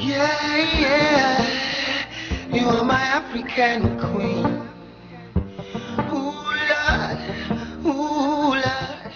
Yeah, yeah, you are my African queen. Ooh, Lord, ooh, Lord.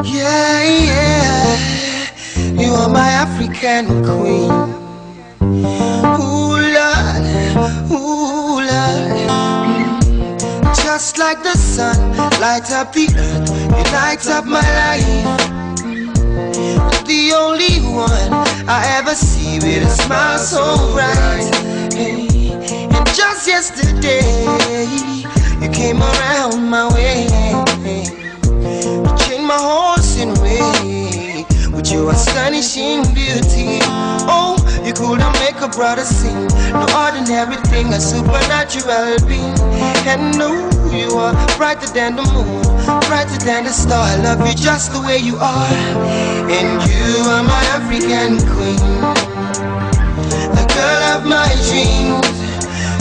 Yeah, yeah, you are my African queen. Ooh, Lord, ooh, Lord. Just like the sun, light up the earth, you light up my life. The only one I ever see with a smile so bright. Hey, and just yesterday, you came around my way. You changed my horse in way with your astonishing beauty. Oh, You couldn't make a brother sing. No ordinary thing, a supernatural being. And no, you are brighter than the moon, brighter than the star. I love you just the way you are. And you are my African queen, the girl of my dreams.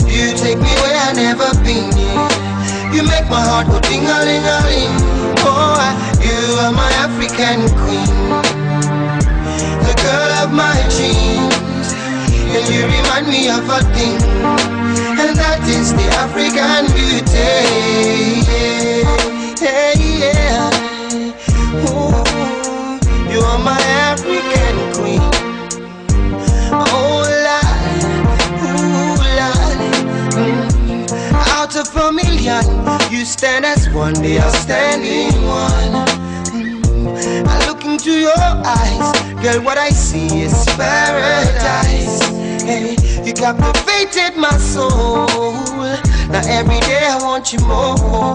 You take me where I never been, yeah. You make my heart go ding-a-ling-a-ling. Oh, you are my African queen, the girl of my dreams. And you remind me of a thing, and that is the African beauty. Yeah, yeah. Ooh, you are my African queen. Oh, Lord, ooh, Lord. Out of a million, you stand as one, the outstanding one. I look into your eyes, girl, what I see is paradise. Hey, you captivated my soul. Now every day I want you more.